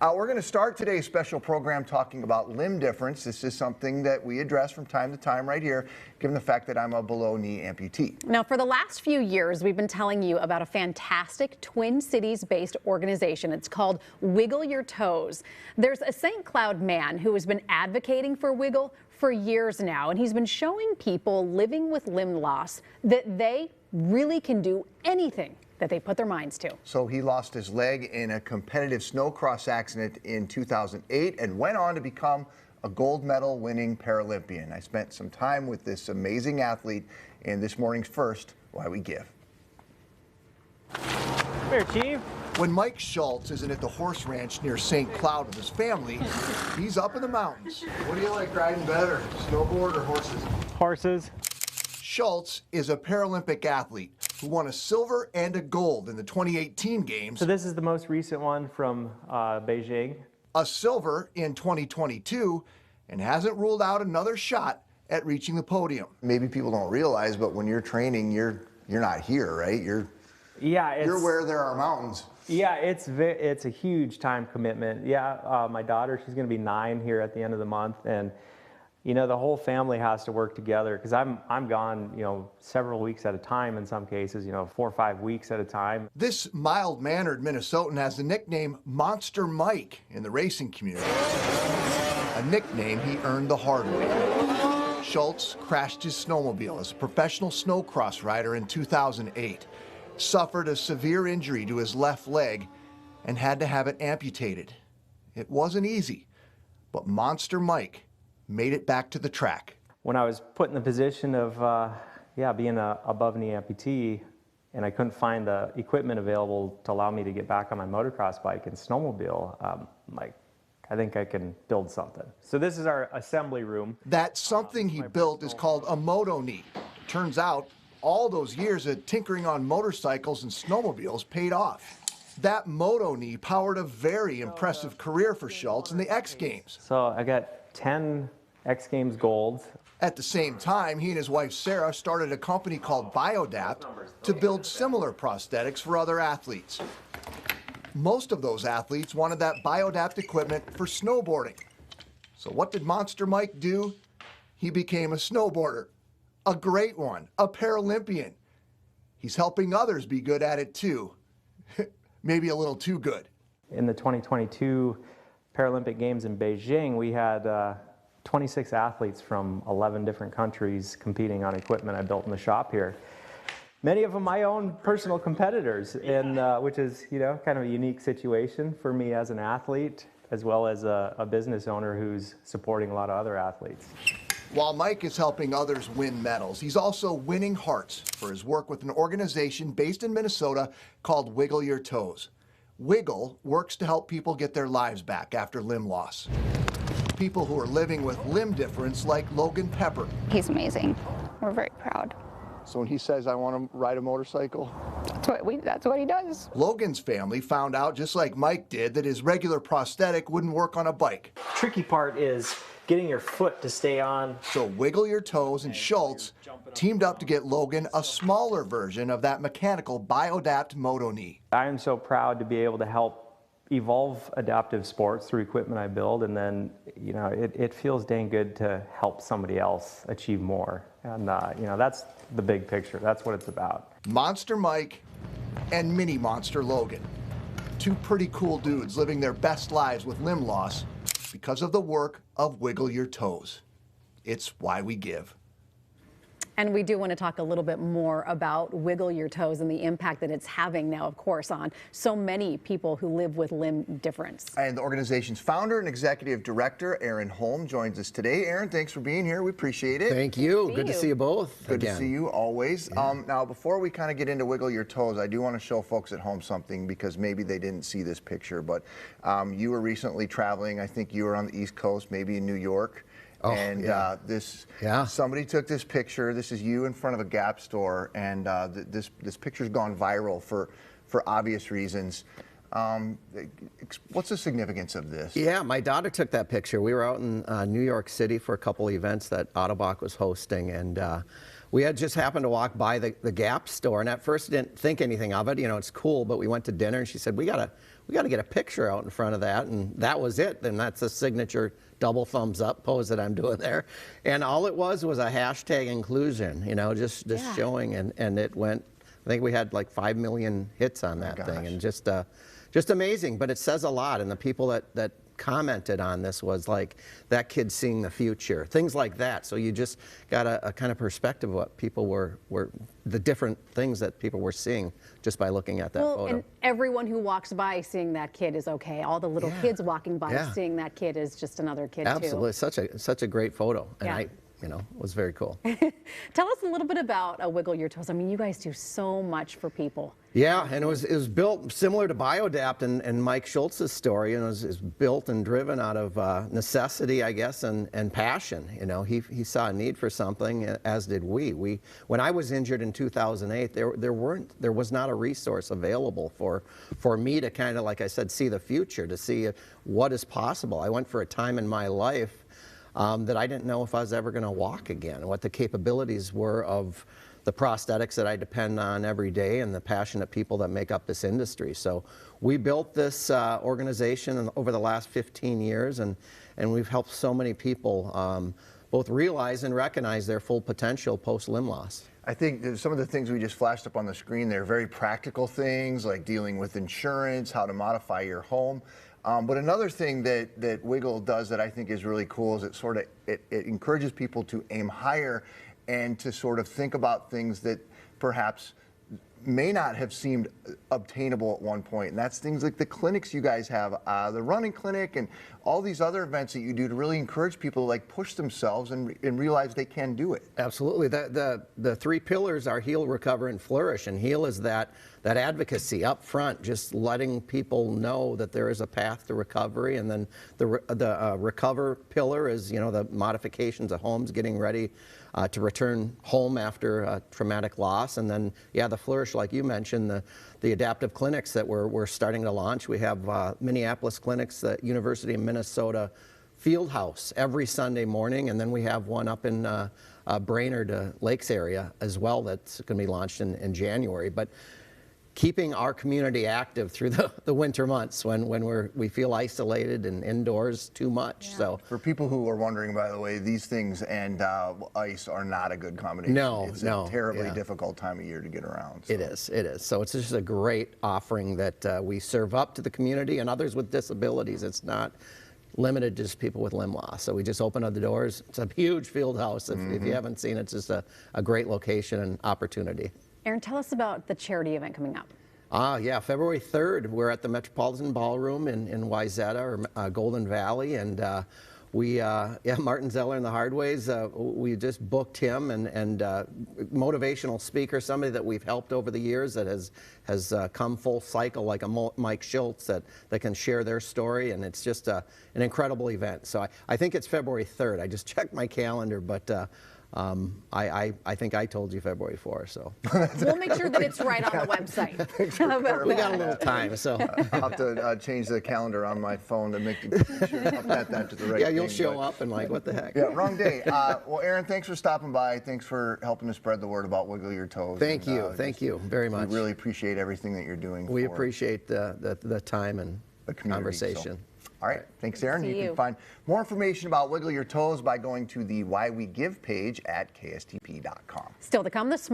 We're going to start today's special program talking about limb difference. This is something that we address from time to time right here, given the fact that I'm a below-knee amputee. Now, for the last few years, we've been telling you about a fantastic Twin Cities-based organization. It's called Wiggle Your Toes. There's a St. Cloud man who has been advocating for Wiggle for years now, and he's been showing people living with limb loss that they really can do anything that they put their minds to. So he lost his leg in a competitive snowcross accident in 2008 and went on to become a gold medal winning Paralympian. I spent some time with this amazing athlete in this morning's first Why We Give. Here, Chief. When Mike Schultz isn't at the horse ranch near St. Cloud with his family, he's up in the mountains. What do you like riding better, snowboard or horses? Horses. Schultz is a Paralympic athlete who won a silver and a gold in the 2018 games. So this is the most recent one from Beijing. A silver in 2022, and hasn't ruled out another shot at reaching the podium. Maybe people don't realize, but when you're training, you're not here, right? You're where there are mountains. Yeah, it's a huge time commitment. Yeah, my daughter, she's going to be 9 here at the end of the month, and you know, the whole family has to work together because I'm gone, you know, several weeks at a time in some cases, you know, 4 or 5 weeks at a time. This mild-mannered Minnesotan has the nickname Monster Mike in the racing community, a nickname he earned the hard way. Schultz crashed his snowmobile as a professional snowcross rider in 2008, suffered a severe injury to his left leg, and had to have it amputated. It wasn't easy, but Monster Mike made it back to the track. When I was put in the position of being a above-knee amputee, and I couldn't find the equipment available to allow me to get back on my motocross bike and snowmobile, like, I think I can build something. So this is our assembly room. That something he built is called a moto knee. Turns out all those years of tinkering on motorcycles and snowmobiles paid off. That moto knee powered a very impressive career for Schultz in the X Games. So I got 10 X Games golds. At the same time, he and his wife Sarah started a company called Biodapt to build similar prosthetics for other athletes. Most of those athletes wanted that Biodapt equipment for snowboarding. So what did Monster Mike do? He became a snowboarder, a great one, a Paralympian. He's helping others be good at it too. Maybe a little too good. In the 2022 Paralympic Games in Beijing, we had 26 athletes from 11 different countries competing on equipment I built in the shop here. Many of them my own personal competitors, and which is, you know, kind of a unique situation for me as an athlete, as well as a business owner who's supporting a lot of other athletes. While Mike is helping others win medals, he's also winning hearts for his work with an organization based in Minnesota called Wiggle Your Toes. Wiggle works to help people get their lives back after limb loss. People who are living with limb difference like Logan Pepper. He's amazing. We're very proud. So when he says, I want to ride a motorcycle? That's what he does. Logan's family found out, just like Mike did, that his regular prosthetic wouldn't work on a bike. Tricky part is getting your foot to stay on. So Wiggle Your Toes and Schultz teamed up to get Logan a smaller version of that mechanical Biodapt moto knee. I am so proud to be able to help evolve adaptive sports through equipment I build, and then, you know, it feels dang good to help somebody else achieve more. And, you know, that's the big picture. That's what it's about. Monster Mike and Mini Monster Logan. Two pretty cool dudes living their best lives with limb loss because of the work of Wiggle Your Toes. It's why we give. And we do want to talk a little bit more about Wiggle Your Toes and the impact that it's having now, of course, on so many people who live with limb difference. And the organization's founder and executive director, Aaron Holm, joins us today. Aaron, thanks for being here. We appreciate it. Thank you. Good to see you both. Good to see you always. Yeah. Now, before we kind of get into Wiggle Your Toes, I do want to show folks at home something because maybe they didn't see this picture, but you were recently traveling. I think you were on the East Coast, maybe in New York. Oh, and somebody took this picture. This is you in front of a Gap store, and this picture's gone viral for obvious reasons. What's the significance of this? Yeah, my daughter took that picture. We were out in New York City for a couple of events that Autobach was hosting, and we had just happened to walk by the Gap store, and at first didn't think anything of it. You know, it's cool, but we went to dinner, and she said, we gotta we got to get a picture out in front of that, and that was it. And that's a signature double thumbs up pose that I'm doing there. And all it was a hashtag inclusion, you know, just showing, and it went, I think we had like 5 million hits on that thing, and just amazing. But it says a lot, and the people that commented on this was like, that kid seeing the future, things like that. So you just got a kind of perspective of what people were the different things that people were seeing just by looking at that photo. And everyone who walks by seeing that kid is okay. All the little kids walking by seeing that kid is just another kid too. Absolutely, such a great photo, and you know, it was very cool. Tell us a little bit about Wiggle Your Toes. I mean, you guys do so much for people. Yeah, and it was built similar to Biodapt and Mike Schultz's story, and it was built and driven out of necessity, I guess, and passion. You know, he saw a need for something, as did we. When I was injured in 2008, there was not a resource available for me to kind of, like I said, see the future, to see what is possible. I went for a time in my life that I didn't know if I was ever going to walk again, what the capabilities were of the prosthetics that I depend on every day, and the passionate people that make up this industry. So we built this organization over the last 15 years, and we've helped so many people both realize and recognize their full potential post-limb loss. I think some of the things we just flashed up on the screen, they're very practical things, like dealing with insurance, how to modify your home. But another thing that Wiggle does that I think is really cool is it encourages people to aim higher and to sort of think about things that perhaps may not have seemed obtainable at one point. And that's things like the clinics you guys have, the running clinic, and all these other events that you do to really encourage people to like push themselves and realize they can do it. Absolutely. The 3 pillars are heal, recover, and flourish. And heal is that advocacy up front, just letting people know that there is a path to recovery. And then the recover pillar is, you know, the modifications of homes, getting ready to return home after traumatic loss. And then, the flourish, like you mentioned, the adaptive clinics that we're starting to launch. We have Minneapolis clinics, the University of Minnesota Field House every Sunday morning, and then we have one up in Brainerd Lakes area as well that's going to be launched in January. But keeping our community active through the winter months when we feel isolated and indoors too much. So for people who are wondering, by the way, these things and ice are not a good combination. It's a terribly difficult time of year to get around. So. It is. So it's just a great offering that we serve up to the community and others with disabilities. It's not limited to just people with limb loss. So we just open up the doors. It's a huge field house. If you haven't seen it, it's just a great location and opportunity. Aaron, tell us about the charity event coming up. February 3rd, we're at the Metropolitan Ballroom in Wayzata, or Golden Valley, and Martin Zeller and the Hardways, we just booked him, and motivational speaker, somebody that we've helped over the years that has come full cycle, like a Mike Schultz that can share their story, and it's just an incredible event. So I think it's February 3rd. I just checked my calendar, but I think I told you February 4th, so. We'll make sure that it's right on the website. We got a little time, so. I'll have to change the calendar on my phone to make sure I'll set that to the right thing. You'll show up and like, what the heck? Yeah, wrong day. Well, Aaron, thanks for stopping by. Thanks for helping to spread the word about Wiggle Your Toes. Thank you very much. We really appreciate everything that you're doing. We appreciate the time and the conversation. So. All right, thanks, Aaron. You can find more information about Wiggle Your Toes by going to the Why We Give page at KSTP.com. Still to come this